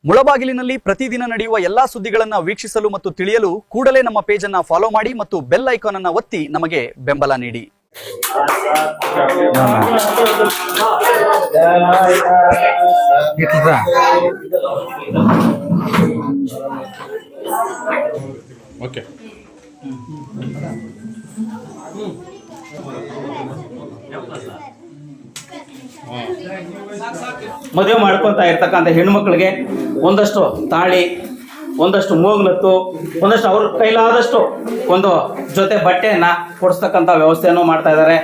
ಮುಳಬಾಗಿಲಿನಲ್ಲಿ ಪ್ರತಿದಿನ ನಡೆಯುವ ಎಲ್ಲಾ ಸುದ್ದಿಗಳನ್ನ ವೀಕ್ಷಿಸಲು ಮತ್ತು ತಿಳಿಯಲು ಕೂಡಲೇ ನಮ್ಮ ಪೇಜ್ ಅನ್ನ ಫಾಲೋ ಮಾಡಿ ಮತ್ತು ಬೆಲ್ ಐಕಾನ್ ಅನ್ನ ಒತ್ತಿ ನಮಗೆ ಬೆಂಬಲ ನೀಡಿ. ಓಕೆ. ಮದುವೆ ಮಾಡ್ಕೊತಾ ಇರ್ತಕ್ಕಂಥ ಹೆಣ್ಮಕ್ಳಿಗೆ ಒಂದಷ್ಟು ತಾಳಿ, ಒಂದಷ್ಟು ಮೂಗ್ನತ್ತು, ಒಂದಷ್ಟು ಅವ್ರ ಕೈಲಾದಷ್ಟು ಒಂದು ಜೊತೆ ಬಟ್ಟೆಯನ್ನ ಕೊಡಿಸ್ತಕ್ಕಂಥ ವ್ಯವಸ್ಥೆಯನ್ನು ಮಾಡ್ತಾ ಇದ್ದಾರೆ.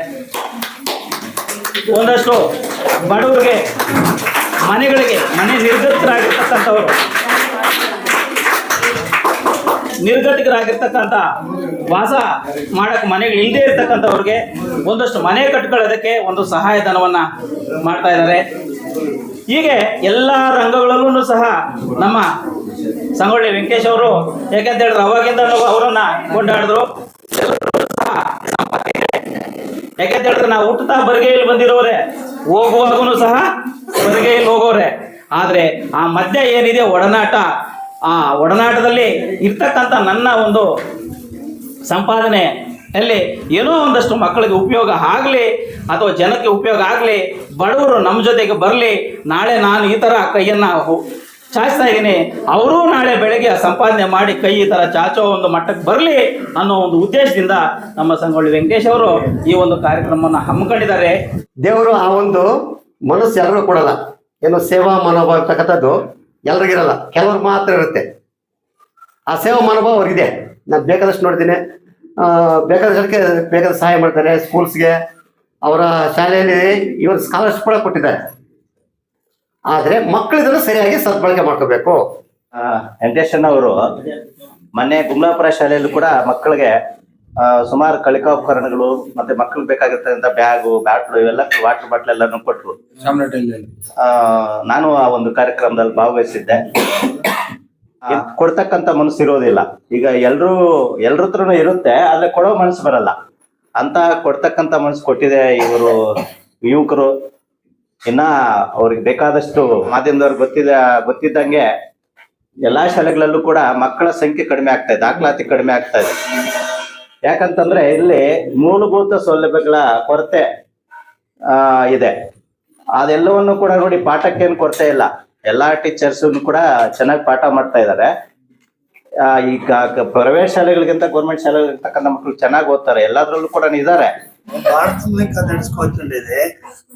ಒಂದಷ್ಟು ಬಡವರಿಗೆ ಮನೆಗಳಿಗೆ ನಿರ್ಗತಿಕರಾಗಿರ್ತಕ್ಕಂಥ ವಾಸ ಮಾಡಕ್ಕೆ ಮನೆಗಳು ಇಲ್ಲದೆ ಇರ್ತಕ್ಕಂಥವ್ರಿಗೆ ಒಂದಷ್ಟು ಮನೆ ಕಟ್ಕೊಳ್ಳೋದಕ್ಕೆ ಒಂದು ಸಹಾಯಧನವನ್ನ ಮಾಡ್ತಾ ಇದ್ದಾರೆ. ಹೀಗೆ ಎಲ್ಲ ರಂಗಗಳಲ್ಲೂ ಸಹ ನಮ್ಮ ಸಂಗೊಳ್ಳಿ ವೆಂಕಟೇಶ್ ಅವರು, ಯಾಕಂತ ಹೇಳಿದ್ರೆ ಅವಾಗಿಂದ ಅವರನ್ನ ಕೊಂಡಾಡಿದ್ರು. ಯಾಕಂತ ಹೇಳಿದ್ರೆ ನಾವು ಹುಟ್ಟುತ್ತಾ ಬರಿಗೈಯಲ್ಲಿ ಬಂದಿರೋರೆ, ಹೋಗುವಾಗೂ ಸಹ ಬರಿಗೈಯಲ್ಲಿ ಹೋಗೋರೆ. ಆದ್ರೆ ಆ ಮಧ್ಯ ಏನಿದೆ ಒಡನಾಟ, ಆ ಒಡನಾಟದಲ್ಲಿ ಇರ್ತಕ್ಕಂಥ ನನ್ನ ಒಂದು ಸಂಪಾದನೆ ಅಲ್ಲಿ ಏನೋ ಒಂದಷ್ಟು ಮಕ್ಕಳಿಗೆ ಉಪಯೋಗ ಆಗಲಿ ಅಥವಾ ಜನಕ್ಕೆ ಉಪಯೋಗ ಆಗಲಿ, ಬಡವರು ನಮ್ಮ ಜೊತೆಗೆ ಬರಲಿ. ನಾಳೆ ನಾನು ಈ ಥರ ಕೈಯನ್ನು ಚಾಚ್ತಾ ಇದ್ದೀನಿ, ಅವರೂ ನಾಳೆ ಬೆಳಗ್ಗೆ ಸಂಪಾದನೆ ಮಾಡಿ ಕೈ ಈ ಥರ ಚಾಚೋ ಒಂದು ಮಟ್ಟಕ್ಕೆ ಬರಲಿ ಅನ್ನೋ ಒಂದು ಉದ್ದೇಶದಿಂದ ನಮ್ಮ ಸಂಗೊಳ್ಳಿ ವೆಂಕಟೇಶ್ ಅವರು ಈ ಒಂದು ಕಾರ್ಯಕ್ರಮವನ್ನು ಹಮ್ಮಿಕೊಂಡಿದ್ದಾರೆ. ದೇವರು ಆ ಒಂದು ಮನಸ್ಸು ಎಲ್ಲರೂ ಕೊಡಲ್ಲ. ಏನು ಸೇವಾ ಮನೋಭಾವ ಇರ್ತಕ್ಕಂಥದ್ದು ಎಲ್ರಿಗಿರಲ್ಲ, ಕೆಲವ್ರಿಗೆ ಮಾತ್ರ ಇರುತ್ತೆ. ಆ ಸೇವಾ ಮನೋಭಾವ ಅವ್ರಿಗಿದೆ. ನಾನು ಬೇಕಾದಷ್ಟು ನೋಡ್ತೀನಿ, ಬೇಕಾದಷ್ಟಕ್ಕೆ ಬೇಕಾದ ಸಹಾಯ ಮಾಡ್ತಾರೆ. ಸ್ಕೂಲ್ಸ್ಗೆ, ಅವರ ಶಾಲೆಯಲ್ಲಿ ಇವರು ಸ್ಕಾಲರ್ಶಿಪ್ ಕೂಡ ಕೊಟ್ಟಿದ್ದಾರೆ. ಆದರೆ ಮಕ್ಕಳಿದ್ರೆ ಸರಿಯಾಗಿ ಸದ್ಬಳಕೆ ಮಾಡ್ಕೋಬೇಕು. ವೆಂಕಟೇಶಣ್ಣ ಅವರು ಮೊನ್ನೆ ಗುಮ್ಲಾಪುರ ಶಾಲೆಯಲ್ಲೂ ಕೂಡ ಮಕ್ಕಳಿಗೆ ಸುಮಾರು ಕಲಿಕೋಪಕರಣಗಳು ಮತ್ತೆ ಮಕ್ಕಳಿಗೆ ಬೇಕಾಗಿರ್ತಕ್ಕಂಥ ಬ್ಯಾಗು, ಬ್ಯಾಟ್ಲು, ಇವೆಲ್ಲ ವಾಟರ್ ಬಾಟ್ಲ್ ಎಲ್ಲಾನು ಕೊಟ್ಟರು. ನಾನು ಆ ಒಂದು ಕಾರ್ಯಕ್ರಮದಲ್ಲಿ ಭಾಗವಹಿಸಿದ್ದೆ. ಕೊಡ್ತಕ್ಕಂಥ ಮನಸ್ಸು ಇರೋದಿಲ್ಲ. ಈಗ ಎಲ್ರ ಹತ್ರನೂ ಇರುತ್ತೆ, ಆದ್ರೆ ಕೊಡೋ ಮನಸ್ಸು ಬರಲ್ಲ. ಅಂತ ಕೊಡ್ತಕ್ಕಂಥ ಮನಸ್ಸು ಕೊಟ್ಟಿದೆ ಇವರು ಯುವಕರು. ಇನ್ನ ಅವ್ರಿಗೆ ಬೇಕಾದಷ್ಟು ಮಾಧ್ಯಮದವ್ರಿಗೆ ಗೊತ್ತಿದ್ದಂಗೆ ಎಲ್ಲಾ ಶಾಲೆಗಳಲ್ಲೂ ಕೂಡ ಮಕ್ಕಳ ಸಂಖ್ಯೆ ಕಡಿಮೆ ಆಗ್ತಾ ಇದೆ, ದಾಖಲಾತಿ ಕಡಿಮೆ ಆಗ್ತಾ ಇದೆ. ಯಾಕಂತಂದ್ರೆ ಇಲ್ಲಿ ಮೂಲಭೂತ ಸೌಲಭ್ಯಗಳ ಕೊರತೆ ಇದೆ. ಅದೆಲ್ಲವನ್ನು ಕೂಡ ನೋಡಿ, ಪಾಠಕ್ಕೇನು ಕೊರತೆ ಇಲ್ಲ. ಎಲ್ಲಾ ಟೀಚರ್ಸ್ ಕೂಡ ಚೆನ್ನಾಗಿ ಪಾಠ ಮಾಡ್ತಾ ಇದ್ದಾರೆ. ಈಗ ಪ್ರೈವೇಟ್ ಶಾಲೆಗಳಿಗಿಂತ ಗೌರ್ಮೆಂಟ್ ಶಾಲೆಗಳಿರ್ತಕ್ಕಂಥ ಮಕ್ಕಳು ಚೆನ್ನಾಗಿ ಓದ್ತಾರೆ, ಎಲ್ಲಾದ್ರಲ್ಲೂ ಕೂಡ ಇದ್ದಾರೆ. ಭಾರతంలో నడుచుకోవచ్చుండేది.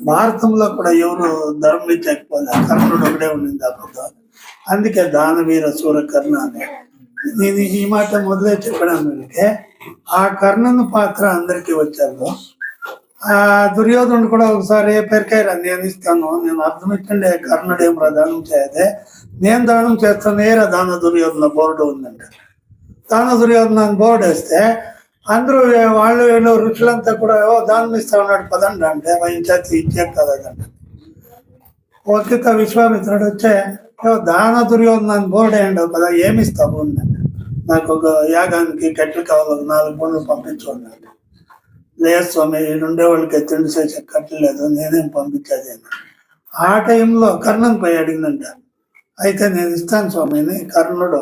భారతంలో కూడా ఎవరు ధర్మం ఇచ్చకపోతే కర్ణుడు ఒకడే ఉండింది అప్పుడు. అందుకే దానవీర సూరకర్ణ అని నేను ఈ మాట మొదలే చెప్పడానికి ఆ కర్ణుని పాత్ర అందరికీ వచ్చారు. ఆ దుర్యోధనుడు కూడా ఒకసారి పెరికారు, నేను ఇస్తాను, నేను అర్థం ఇచ్చండి, కర్ణుడు ఏం దానం చేయదే, నేను దానం చేస్తాను, ఏరా దాన దుర్యోధన బోర్డు ఉందంట. దాన దుర్యోధన బోర్డు వేస్తే అందరూ వాళ్ళు రుచులంతా కూడా దానం ఇస్తా ఉన్నాడు పదండి అంటే వహించేది ఇచ్చే కదంట. ఒక్క విశ్వామిత్రుడు వచ్చే దాన దుర్యోధన బోర్డు వేయండి కదా, ఏమిస్తావు ఉందంట. నాకు ఒక యాగానికి కట్టెలు కావాలి, 4 బోన్లు పంపించుకున్నాడు. లేదు స్వామి, ఉండేవాళ్ళకి తిండి చేసే కట్టెలు లేదు, నేనేం పంపించేది అని. ఆ టైంలో కర్ణన్ పోయి అడిగిందంట. అయితే నేను ఇస్తాను స్వామిని. కర్ణుడు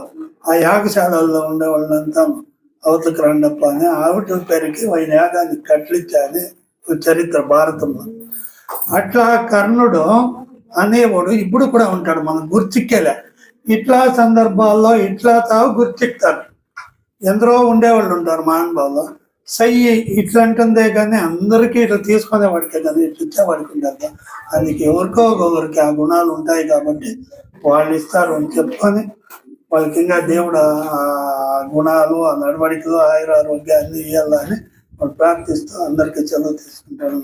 ఆ యాగశాలలో ఉండేవాళ్ళంతా అవతకు రండప్ప అని ఆవిడ పేరుకి ఆయన యాగానికి కట్లిచ్చాని చరిత్ర భారతంలో. అట్లా కర్ణుడు అనేవాడు ఇప్పుడు కూడా ఉంటాడు, మనం గుర్తిక్కేలే. ఇట్లా సందర్భాల్లో ఇట్లా తావు గుర్తిక్తారు. ఎందరో ఉండేవాళ్ళు ఉంటారు మహానుభావులు. సయ్యి ఇట్లా అంటుందే కానీ అందరికీ ఇట్లా తీసుకునేవాడికే కానీ ఇట్లా ఇచ్చేవాడికి ఉంటారు. అందుకే ఎవరికో ఒకరికి ఆ గుణాలు ఉంటాయి కాబట్టి వాళ్ళు ఇస్తారు అని చెప్పుకొని వాళ్ళకి ఇంకా దేవుడు ఆ గుణాలు, ఆ నడవడికలు, ఆయురారోగ్యాన్ని ఇవ్వాలని వాళ్ళు ప్రార్థిస్తూ అందరికీ సెలవు తీసుకుంటారు.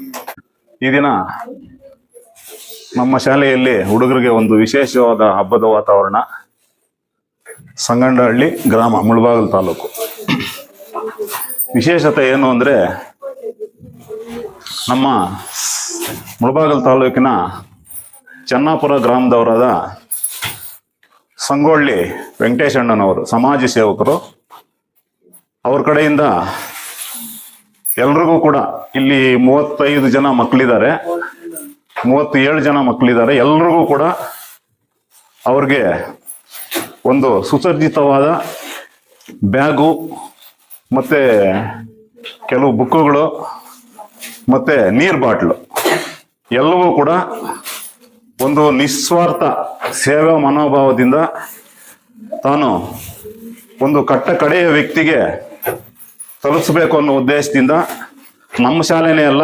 ಈ ದಿನ ನಮ್ಮ ಶಾಲೆಯಲ್ಲಿ ಹುಡುಗರಿಗೆ ಒಂದು ವಿಶೇಷವಾದ ಹಬ್ಬದ ವಾತಾವರಣ. ಸಂಗಂಡಹಳ್ಳಿ ಗ್ರಾಮ, ಮುಳಬಾಗಿಲು ತಾಲೂಕು. ವಿಶೇಷತೆ ಏನು ಅಂದ್ರೆ, ನಮ್ಮ ಮುಳಬಾಗಿಲು ತಾಲೂಕಿನ ಚೆನ್ನಾಪುರ ಗ್ರಾಮದವರಾದ ಸಂಗೊಳ್ಳಿ ವೆಂಕಟೇಶಣ್ಣನವರು ಸಮಾಜ ಸೇವಕರು. ಅವ್ರ ಕಡೆಯಿಂದ ಎಲ್ರಿಗೂ ಕೂಡ ಇಲ್ಲಿ 35 ಜನ ಮಕ್ಕಳಿದ್ದಾರೆ, 37 ಜನ ಮಕ್ಕಳಿದ್ದಾರೆ. ಎಲ್ರಿಗೂ ಕೂಡ ಅವ್ರಿಗೆ ಒಂದು ಸುಸಜ್ಜಿತವಾದ ಬ್ಯಾಗು ಮತ್ತೆ ಕೆಲವು ಬುಕ್ಕುಗಳು ಮತ್ತೆ ನೀರ್ ಬಾಟ್ಲು ಎಲ್ಲವೂ ಕೂಡ ಒಂದು ನಿಸ್ವಾರ್ಥ ಸೇವಾ ಮನೋಭಾವದಿಂದ ತಾನು ಒಂದು ಕಟ್ಟ ಕಡೆಯ ವ್ಯಕ್ತಿಗೆ ತಲುಪಿಸಬೇಕು ಅನ್ನೋ ಉದ್ದೇಶದಿಂದ ನಮ್ಮ ಶಾಲೆನೇ ಅಲ್ಲ,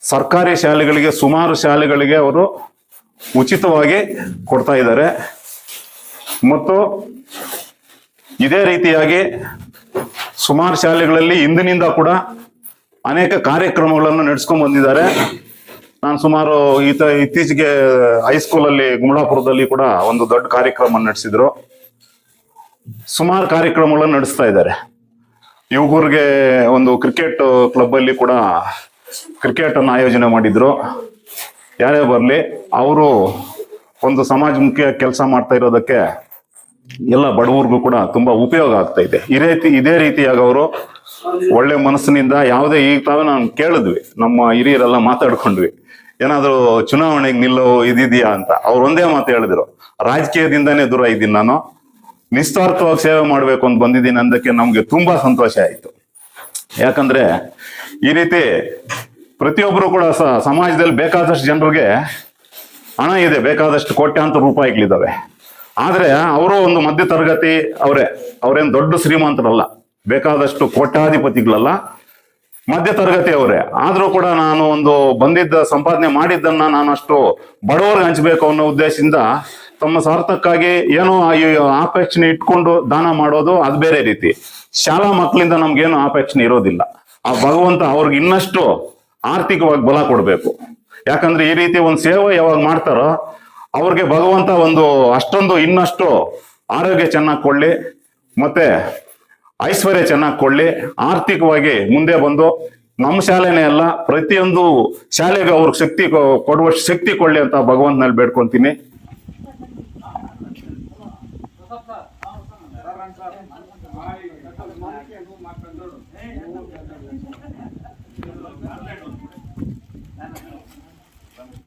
ಸರ್ಕಾರಿ ಶಾಲೆಗಳಿಗೆ, ಸುಮಾರು ಶಾಲೆಗಳಿಗೆ ಅವರು ಉಚಿತವಾಗಿ ಕೊಡ್ತಾ ಇದ್ದಾರೆ. ಮತ್ತು ಇದೇ ರೀತಿಯಾಗಿ ಸುಮಾರು ಶಾಲೆಗಳಲ್ಲಿ ಇಂದಿನಿಂದ ಕೂಡ ಅನೇಕ ಕಾರ್ಯಕ್ರಮಗಳನ್ನು ನಡೆಸ್ಕೊಂಡ್ ಬಂದಿದ್ದಾರೆ. ನಾನು ಸುಮಾರು ಇತ್ತೀಚೆಗೆ ಹೈಸ್ಕೂಲಲ್ಲಿ ಗುಮ್ಲಾಪುರದಲ್ಲಿ ಕೂಡ ಒಂದು ದೊಡ್ಡ ಕಾರ್ಯಕ್ರಮ ನಡೆಸಿದ್ರು. ಸುಮಾರು ಕಾರ್ಯಕ್ರಮಗಳನ್ನು ನಡೆಸ್ತಾ ಇದ್ದಾರೆ. ಯುವಕರಿಗೆ ಒಂದು ಕ್ರಿಕೆಟ್ ಕ್ಲಬ್ ಅಲ್ಲಿ ಕೂಡ ಕ್ರಿಕೆಟ್ ಅನ್ನು ಆಯೋಜನೆ ಮಾಡಿದ್ರು. ಯಾರೇ ಬರಲಿ ಅವರು ಒಂದು ಸಮಾಜಮುಖಿ ಕೆಲಸ ಮಾಡ್ತಾ ಇರೋದಕ್ಕೆ ಎಲ್ಲ ಬಡವರಿಗೂ ಕೂಡ ತುಂಬಾ ಉಪಯೋಗ ಆಗ್ತಾ ಇದೆ. ಇದೇ ರೀತಿಯಾಗಿ ಅವರು ಒಳ್ಳೆ ಮನಸ್ಸಿನಿಂದ ಯಾವುದೇ ಈಗ ತಾವೇ ನಾನು ಕೇಳಿದ್ವಿ, ನಮ್ಮ ಹಿರಿಯರೆಲ್ಲ ಮಾತಾಡ್ಕೊಂಡ್ವಿ, ಏನಾದ್ರು ಚುನಾವಣೆಗೆ ನಿಲ್ಲೋ ಇದಿದೆಯಾ ಅಂತ. ಅವ್ರು ಒಂದೇ ಮಾತು ಹೇಳಿದ್ರು, ರಾಜಕೀಯದಿಂದಾನೇ ದೂರ ಇದ್ದೀನಿ, ನಾನು ನಿಸ್ವಾರ್ಥವಾಗಿ ಸೇವೆ ಮಾಡ್ಬೇಕು ಅಂತ ಬಂದಿದ್ದೀನಿ ಅಂದಕ್ಕೆ ನಮ್ಗೆ ತುಂಬಾ ಸಂತೋಷ ಆಯ್ತು. ಯಾಕಂದ್ರೆ ಈ ರೀತಿ ಪ್ರತಿಯೊಬ್ಬರು ಕೂಡ ಸಮಾಜದಲ್ಲಿ ಬೇಕಾದಷ್ಟು ಜನರಿಗೆ ಹಣ ಇದೆ, ಬೇಕಾದಷ್ಟು ಕೋಟ್ಯಾಂತರ ರೂಪಾಯಿಗಳಿದ್ದಾವೆ. ಆದ್ರೆ ಅವರು ಒಂದು ಮಧ್ಯ ತರಗತಿ ಅವ್ರೇನ್ ದೊಡ್ಡ ಶ್ರೀಮಂತರಲ್ಲ, ಬೇಕಾದಷ್ಟು ಕೋಟ್ಯಾಧಿಪತಿಗಳಲ್ಲ, ಮಧ್ಯ ತರಗತಿ ಅವರೇ. ಆದ್ರೂ ಕೂಡ ನಾನು ಒಂದು ಬಂದಿದ್ದ ಸಂಪಾದನೆ ಮಾಡಿದ್ದನ್ನ ನಾನು ಅಷ್ಟು ಬಡವರಿಗೆ ಹಂಚಬೇಕು ಅನ್ನೋ ಉದ್ದೇಶದಿಂದ ತಮ್ಮ ಸ್ವಾರ್ಥಕ್ಕಾಗಿ ಏನೋ ಆಪೇಕ್ಷಣೆ ಇಟ್ಕೊಂಡು ದಾನ ಮಾಡೋದು ಅದು ಬೇರೆ ರೀತಿ. ಶಾಲಾ ಮಕ್ಕಳಿಂದ ನಮ್ಗೇನು ಆಪೇಕ್ಷಣೆ ಇರೋದಿಲ್ಲ. ಆ ಭಗವಂತ ಅವ್ರಿಗೆ ಇನ್ನಷ್ಟು ಆರ್ಥಿಕವಾಗಿ ಬಲ ಕೊಡ್ಬೇಕು. ಯಾಕಂದ್ರೆ ಈ ರೀತಿ ಒಂದು ಸೇವೆ ಯಾವಾಗ ಮಾಡ್ತಾರೋ ಅವ್ರಿಗೆ ಭಗವಂತ ಒಂದು ಅಷ್ಟೊಂದು ಇನ್ನಷ್ಟು ಆರೋಗ್ಯ ಚೆನ್ನಾಗಿ ಕೊಡ್ಲಿ, ಮತ್ತೆ ಐಶ್ವರ್ಯ ಚೆನ್ನಾಗಿ ಕೊಡ್ಲಿ, ಆರ್ಥಿಕವಾಗಿ ಮುಂದೆ ಬಂದು ನಮ್ಮ ಶಾಲೆನೇ ಅಲ್ಲ ಪ್ರತಿಯೊಂದು ಶಾಲೆಗೆ ಅವ್ರಿಗೆ ಶಕ್ತಿ ಕೊಡುವಷ್ಟು ಶಕ್ತಿ ಕೊಡ್ಲಿ ಅಂತ ಭಗವಂತನಲ್ಲಿ ಬೇಡ್ಕೊಂತೀನಿ.